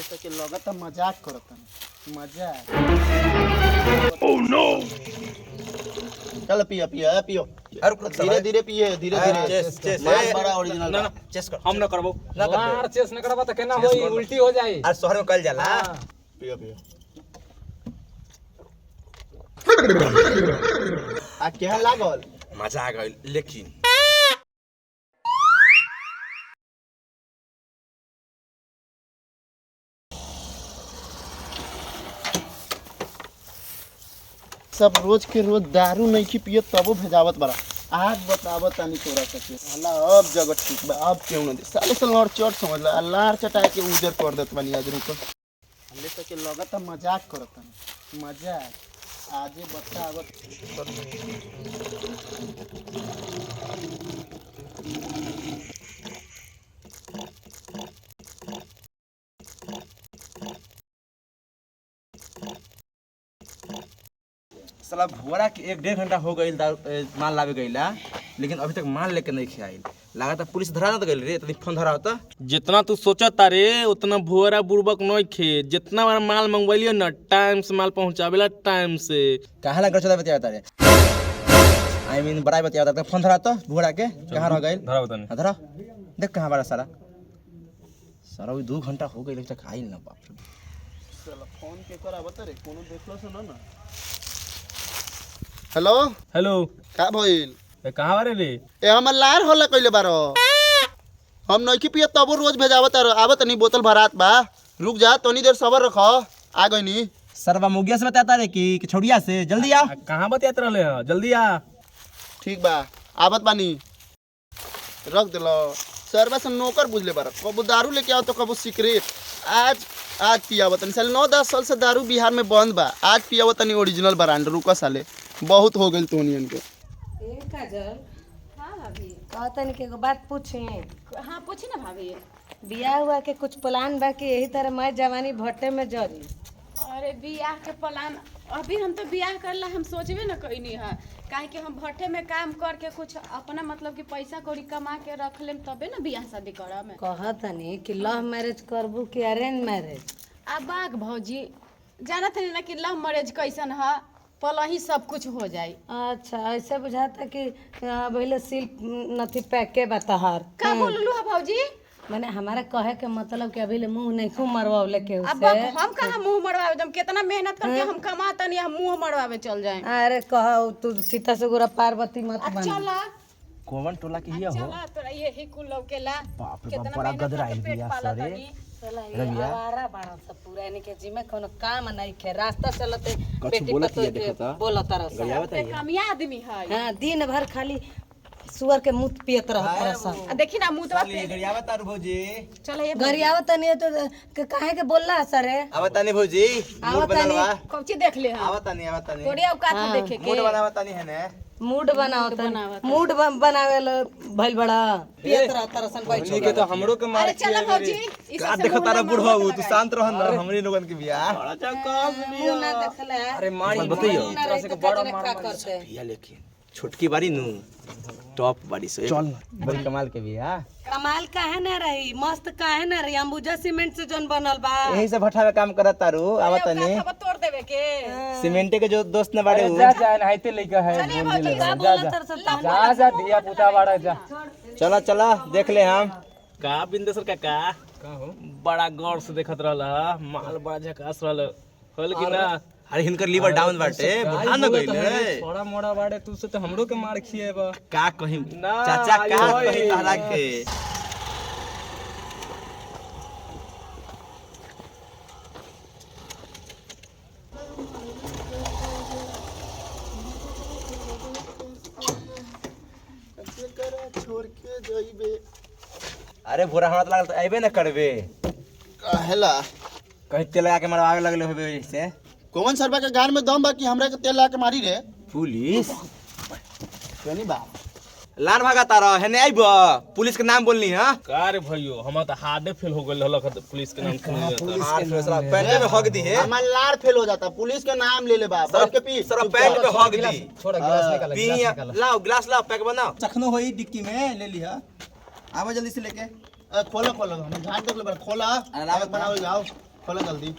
तो के लगता मजाक करता मजाक। Oh no. चल पियो पियो पियो धीरे धीरे पिए धीरे धीरे। चेस चेस माल बड़ा ओरिजिनल ना ना चेस कर हम न करबो ना कर यार चेस न करबा त केना होई उल्टी हो जाई। आज शहर में कल जाला पियो पियो। आ केहन लागल? मजा आ गइल लेकिन सब रोज के रोज दारू नहीं की पिए तबो भेजावत बड़ा। आज बतावत तानी तोरा सके साला अब जगह ठीक बा अब क्यों न दे साले से लड़ चोट समझ ला लार चटाए के उधर कर देत बनी आज रुको। हमले तो के लगता मजाक करता मजाक आजे बतावत। साला भोरा के 1-1.5 घंटा हो गइल माल लावे गइला लेकिन अभी तक माल लेके नहीं खियाइल। लागत पुलिस धरा न गइल रे तनी फोन धरा होता। जितना तू सोचता रे उतना भुवरा बुड़बक नहीं खे। जितना बार माल मंगवाइलियो ना टाइम से माल पहुंचावेला टाइम से। काहे ला गचदा बतियाता रे आई मीन बड़ा बतियाता त फोन धरा तो भोरा के कहां रह गइल धरा बतानी धरा देख कहां बड़ा सारा सारा 2 घंटा हो गइल तक आइल ना। बाप रे साला फोन के करावत रे कोनो देखलो सुनो ना। हेलो हेलो का भइल? ए कहां बारे रे? ए हमर लार होला कइले बारो हम नहीं की पिए तबो रोज भेजावत आवत नहीं बोतल भरात बा। रुक जा तनी देर सबर रख आ गइनी। सरवा मुगिया से बताता रे कि छोड़िया से जल्दी आ। कहां बतियात रहले ह जल्दी आ। ठीक बा आवत बानी रख देलो। सरवा से नौकर बुझले बार कबो दारू लेके आओ तो कबो सिगरेट। आज पियावत नहीं साले 9-10 साल से दारू बिहार में बंद बा। आज पियावत नहीं ओरिजिनल ब्रांड। रुका साले बहुत हो गइल तोनियन के। ए काजल हाँ भाभी। कहतन के एगो बात पूछे। हाँ पूछी ना भाभी। बियाह हुआ के कुछ प्लान बा कि यही तरह मैं जवानी भट्टे में जरी? अरे बियाह के प्लान अभी हम तो बियाह करला हम सोचबे न कइनी है काहे कि हम भट्टे में काम करके कुछ अपना मतलब कि पैसा कौड़ी कमा के रख लेम तबे ना बियाह शादी करब। कहतनी कि लव मैरिज करबू कि अरेंज मैरिज? आ बाग भौजी जानत है ना कि लव मैरिज कैसन है पल ही सब कुछ हो जाई। अच्छा ऐसे बुझाता कि पहले सिल नथी पैक के बताहर का बोललू है भौजी? माने हमारा कहे के मतलब कि अभी ले मुंह नहीं खूब मरवावले के अब उसे। हम कहाँ मुंह मरवावे जब कितना मेहनत करके हम कमाता नहीं हम मुंह मरवावे चल जाए। अरे कहो तू सीता से गोरा पार्वती मत बन। चला कौन टोला के हिया हो? चला तोरा यही कुल लौकेला। बाप रे बाप बड़ा गदर आइल बिया सरे। आवारा बाड़ा सब पूरा यानी के जिमे कोनो काम नहीं खे रास्ता चलते बेटी बोलत पतो हिया देखो ता। बोलत रस। पे कामिया आदमी है। हां दिन भर खाली सुअर के मुंह पियत रहत रसन। देखी ना मुंह तो गरियावत तारू भौजी। चल ये गरियावत नहीं तो काहे के बोलला सरे? आवतानी भौजी मूड बनलवा। कौची देख ले हम आवतानी थोड़ी औकात है देखे के। मूड बनावतानी है ने मूड बनाओ मूड बनावेल भइल बड़ा पियत रहत रसन बैठ के तो हमरो के मार अरे चल भौजी ई का सब देखो तारा बुढ़वा तू शांत रह ना हमरी लोगन के बियाह। मुंह ना देखले। अरे मारी बताइयो तरह से बड़ा मार करते। बिया लेकिन छोटकी बारी नु टॉप बारी से चल बड़ी कमाल के बियाह। कमाल काहे ना रही मस्त काहे ना रही अंबुजा सीमेंट से जोन बनल बा। यही से भट्ठा में काम करत तारू आवतानी। अब तोड़ देवे के। सीमेंटे के जो दोस्त ने बाड़े जा जा नहाइते लइका है बोल दिले का बोलत रसन जा जा दिया पुता बाड़ा जा। चला चला देख ले हम का बिंदेश्वर काका का हो बड़ा गौर से देखत रहला माल बड़ा झकास रहल होल कि ना। अरे हिनकर लीवर डाउन बाटे बुढ़ा न गइल रे। थोड़ा मोड़ा बाड़े तू से तो हमरो के मार खिएबा का कहि ना, चाचा का आयो कहि तारा के। छोड़ के जइबे। अरे भोरा हमरा त लागल त आइबे न करबे। काहेला? कहीं तेल लगा के मरवावे लगले होबे से। कौन सरबा के गान में दम बा कि हमरा के तेल ला के मारी रे? पुलिस कनी बा लान भागा तारा हेने आइब पुलिस के नाम बोलनी हां। का रे भइयो हम त हार्डे फेल हो गइल हलक पुलिस के नाम सुन पुलिस के फैसला पैंट में हग दी है। हमार लार फेल हो जाता पुलिस के नाम ले ले बा बैठ के पी। सर पैंट में हग दी। छोड़ा गिलास निकाल पी लाओ गिलास लाओ पैक बनाओ चखनो होई डिक्की में ले लिया। आवा जल्दी से लेके खोलो खोलो हम झाड़ देख ले बा खोला। अरे लावत बनाओ जाओ खोला जल्दी।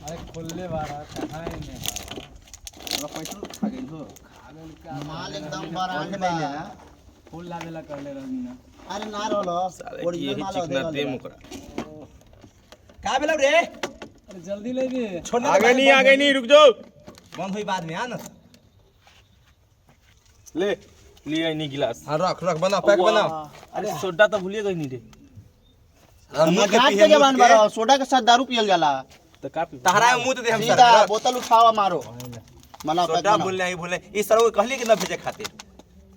अरे खोलले बारा कहाँ है ने हमरा पैसा खा गइल हो माल एकदम बरांड नहीं बा। लेना फूल लावेला करले रहनी ना। अरे ना रहलो साले ओरिजिनल यही माल चिकना दे दे मुकरा का भेलौ रे अरे जल्दी ले दे। छोड़ना आगे नहीं रुक जाओ। बंद होई बाद में आ ना ले लिया नहीं गिलास। हां रख रख बनाओ पैक बनाओ अरे सोडा तो भूलिएगा नहीं रे। मजाक के जवान बारो सोडा के साथ दारू पियल जाला। तो का पी तहरा मुंह दे हम सीधा बोतल उठावा मारो। मना पैक सोडा बना। बोलले ही बोले इस सरौ कहली कि ना भेजे खातिर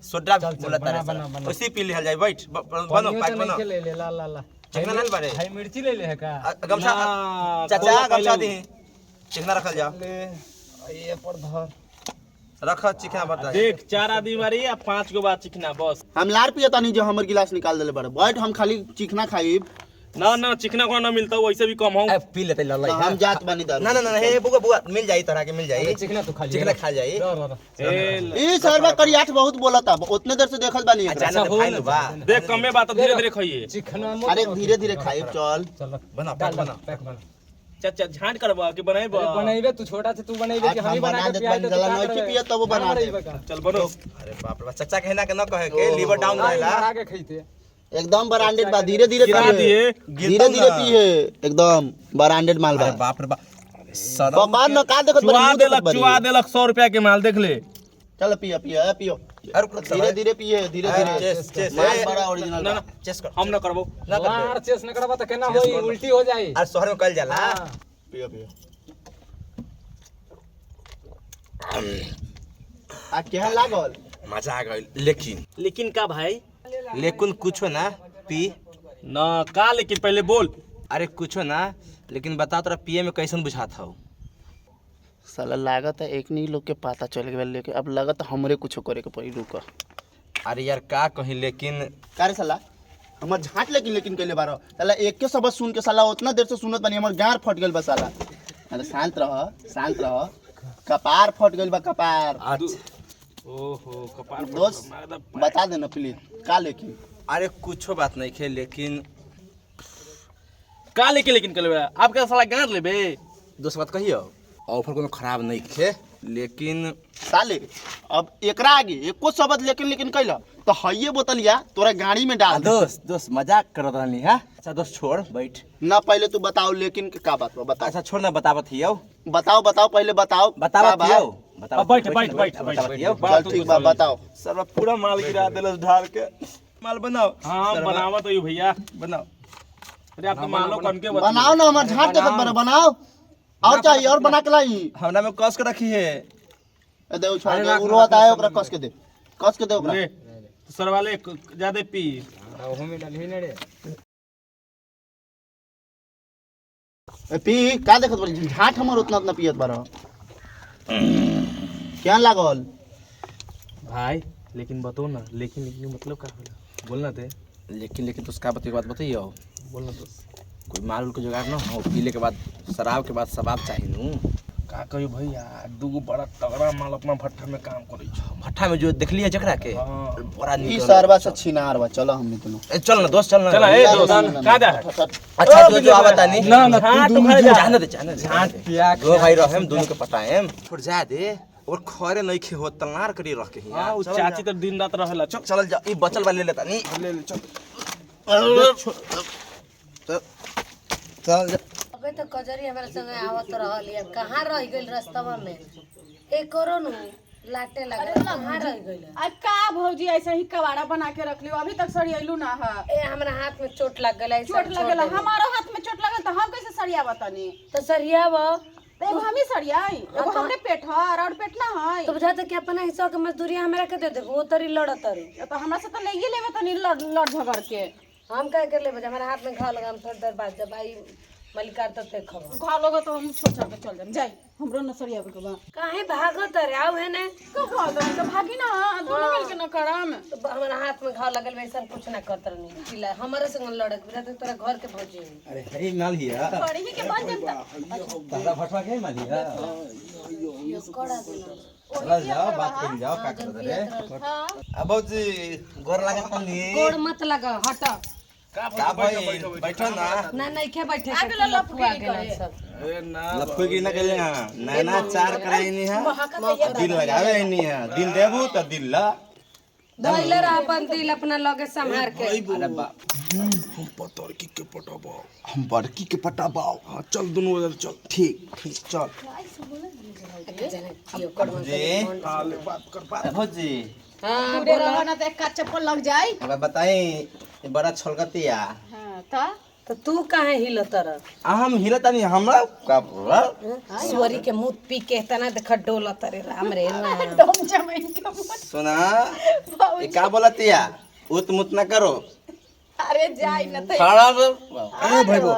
सोडा बोला तारे उसी पी लिहल जाए बैठ बनो पैक बनो ले ले ला ला ला। चिकना ले बारे भाई मिर्ची ले ले है का? गमछा चाचा गमछा दी चिकना रखल जा ये पर धर। रख चिकना बता देख 4 आदमी बारी या 5 गो बात चिकना बस। हम लार पियता नहीं जो हमर गिलास निकाल देले बारे। बैठ हम खाली चिकना खाइब। ना चिकना को ना मिलता वैसे भी कम हो। पी लेते लल्ला हम जात बानी दारू। ना ना ना हे बुआ बुआ मिल जाई तोरा के मिल जाई चिकना तो खा लिया। चिकना खा जाई ई सरवा करियाठ बहुत बोलता। उतने देर से देखल बानी एकरा। अचानक फाइल बा देख कमे बात धीरे धीरे खाइए। चिकना मत। अरे धीरे धीरे खाइब चल। चल बना पैक बना पैक बना। चाचा झांट करबा कि बनाइबा। बनाइबे तू छोटा से तू बनाइबे कि हम ही बना के पियाई तो जला नहीं पिए तब बना दे। चल बनो। अरे बाप रे बाप चाचा कहना के न कहे के लीवर डाउन रहेला बना के खइते। एकदम ब्रांडेड बा। धीरे धीरे गिरा दिए। धीरे धीरे पिए एकदम ब्रांडेड माल बा। अरे बाप रे बाप सर बाद में का देखत चुआ देलक 100 रुपया के माल देख ले। चल पियो पियो पियो। धीरे धीरे पिए धीरे धीरे। चेस चेस माल बड़ा ओरिजिनल ना बा। ना चेस कर हम ना करबो। ना कर लार चेस न करबा त केना होई उल्टी हो जाई। आज शहर में कल जाला पियो पियो। आ केहन लागल? मजा आ गइल लेकिन का भाई? लेकिन कुछो ना पी ना का लेकिन पहले बोल। अरे कुछो ना लेकिन बता तोरा पिए में कैसन बुझात हौ साला लागत है एक नहीं लोग के पता चल गया लेके अब लगत हमरे कुछ करे के पड़ी। रुक अरे यार का कहीं लेकिन का रे साला हमर झाट लेकिन कहले बारो साला एक के शब्द सुन के साला उतना देर से सुनत बानी हमर गार फट गेल बा साला। अरे शांत रह कपार फट गेल बा कपार। ओहो कपार दोस्त बता देना प्लीज का लेकिन। अरे कुछो बात नहीं खे लेकिन का लेकिन कर लेबे। आपके साला गार लेबे। दोस्त बात कहियो ऑफर कोनो खराब नहीं खे लेकिन साले अब एकरा आगे एको शब्द लेकिन कहला तो हइये बोतलिया तोरा गाड़ी में डाल दे। दोस्त मजाक करत रहनी है अच्छा दोस्त छोड़ बैठ ना पहले तू बताओ लेकिन के का बात बा बता। अच्छा छोड़ ना बतावत हियो बताओ पहले बताओ बतावत हियो बैठ हियो चल ठीक बा बताओ। सर पूरा माल गिरा देलस ढार के माल बनाओ हां बनावा तो भैया बनाओ अरे आपका मालो कन के बनाओ ना हमर झाट देखत बना बनाओ और चाहिए और बना के लाई। हमरा में कस के रखी है दे छोड़ दे उरोत आए ओकरा कस के दे ओकरा। ले सर वाले ज्यादा पी। ओहो में डाली ने रे। पी का देखत बड़ी झाट हमर उतना पियत बारो क्या लागल भाई लेकिन बताओ ना लेकिन मतलब का होला बोलना थे। लेकिन तो उसका बात बताइयो बोलना तो कोई माल के जुगाड़ ना हो पीले के बाद शराब के बाद शबाब चाहिए नू का कहियो भैया दूगो बड़ा तगड़ा माल अपना भट्ठा में काम करे छ। भट्ठा में जो देखलिए जकरा के हाँ। बड़ा ई निक सरवा से छिनार बा। चलो हमने दोनों चल ना दोस्त चल ना चला ए दोस्त का जा। अच्छा जो आवता नहीं ना ना झाट उखाड़ जा। जाने दे झाट पिया दो भाई रहे हम दोनों के पटाएम छोड़ जा दे और खरे नहीं खे हो तलनार करी रख के हां उ चाची तो दिन रात रहेला। चल चल जा ई बचल वाले लेता नहीं ले चल चल अबे तो कजरी हमारे संग आवत रहल है कहाँ रह गइल रास्तावा में एक करो नु लाटे लगे कहाँ रह गइल आ का भौजी ऐसे ही कबाड़ा बना के रख लियो अभी तक सरियलू ना है। ए हमरा हाथ में चोट लग गइल ऐसा चोट लगेला हमारो हाथ में चोट लगल तो हम कैसे सरिया बतानी। तो सरियावा एगो हम ही सरियाई एगो हमरे पेट हर और पेट ना है तो बुझाता कि अपना हिस्सा के मजदूरी हमरा के दे देबो तरी लड़त तरी तो हमरा से तो लेगे लेबे तनी लड़ झगड़ के। हम का कर लेबे हमारा हाथ में घाव लगा हम थोड़ी देर बाद जब आई मलिकार तो देखब घाव लोग तो हम छोड़ के चल जाम जाई हमरो न सरिया के बा काहे भागत रे आउ है ने तो भागी ना दोनों मिल के न कराम। तो हमारा हाथ में घाव लगल वैसा कुछ ना करत नहीं चिल्ला हमारे संग लड़त बुझाता तोरा घर के भौजी अरे हे माल हिया बड़ी ही के बन जाता तारा भटवा के माल हिया कोड़ा देना चल जाओ बात कर जाओ का कर रे हां अब जी गोर लागत नहीं गोड़ मत लगा हट का भाई बैठो ना ना नहीं खे बैठे आगे लो लफुआ गेलन सब ए ना लफुगी ना गेले हां नैना चार कराई नहीं है दिल लगावे नहीं है दिल देबू तो दिल ला धइले रह अपन दिल अपना लगे संभार के अरे बा हम पतरकी के पटाबा हम बड़की के पटाबाओ हां चल दोनों उधर चल ठीक ठीक चल जी हां बात कर भौजी हां पूरे रहो ना तो एक का चप्पल लग जाए। अब बताई ये बड़ा छलकतिया हाँ तो तू काहे हिलत रह हम हिलता नहीं हमरा का बोला स्वरी के मुंह पी के तना देख डोलत रे राम रे राम डोम जमीन के मुंह। सुना ये का बोलतिया उत मुत ना करो अरे जाई ना तो खड़ा ए भाई वो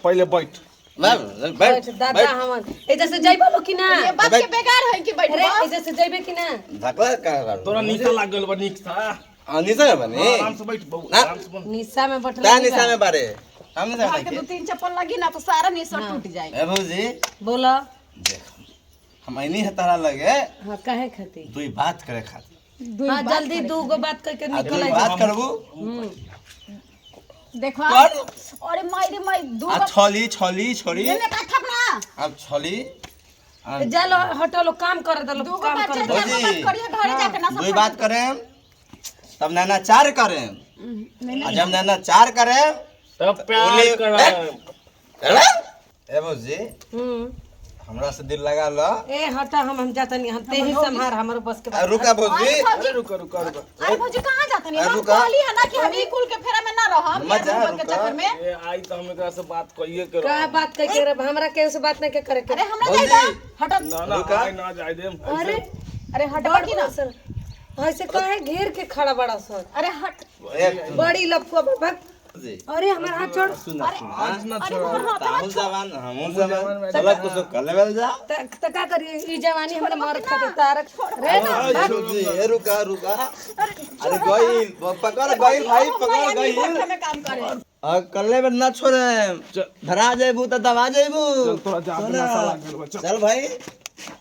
पहले बैठ बैठ बैठ दादा हमन ए जैसे जइबो लो कि ना ये बात के बेकार है कि बैठ अरे ए जैसे जइबे कि ना धकला का तोरा नीचा लाग गेल बा नीक सा निशा में बनी आराम से बैठ बहु ना। आराम से बन निशा में बैठल ता निशा में बारे हम निशा घर के में दो तीन चप्पल लगी ना तो सारा निशा टूट जाए। ए भौजी बोला देख हम ऐनी हतारा लगे हां काहे खाती दुई बात करे खातिर हां जल्दी दू गो बात करके आ निकल दुई जा बात करबू देखो कर। अरे माई रे माई दू आ छली छली छोड़ी ने का थपना अब छली आ जा लो हटो लो काम कर दो दू गो काम बच्चे कर दो जाके बात करिए घरे जाके ना दुई बात करें तब नैना चार करें आ जब नैना चार करें तब प्यार कर ए भौजी हम्म हमरा से दिल लगा लो ए हटा हम जाता नहीं हम ते ही संभार हमरो बस के आ रुका भौजी अरे रुको रुको रुको अरे भौजी कहां जात नहीं अरे हम रुका। कहली है ना कि हम ई कुल के फेरा में ना रहब मत जा, के रुका। चक्कर में। ए आई तो हम एकरा से बात कइए करो का बात कह के रे हमरा के से बात नहीं के करे के अरे हमरा जाई दो हटो ना ना रुका। आई ना जाय दे अरे अरे हटो कि ना सर ऐसे काहे घेर के खड़ा बड़ा सर अरे हट बड़ी लफुआ भग जी अरे हमारा हाथ छोड़ सुना आज ना अरे छोड़ हमर ताहु जवान हमहु जवान चला कुछ कर लेवल जा त का करिए ई जवानी हमरा मर खाते तार रे ना जी ए रुका रुका अरे गइल पकड़ गइल भाई पकड़ गइल में काम करे आ कल्ले में ना छोड़े धरा जाइबू त दबा जाइबू तोरा जा नशा लाग गेल बा चल भाई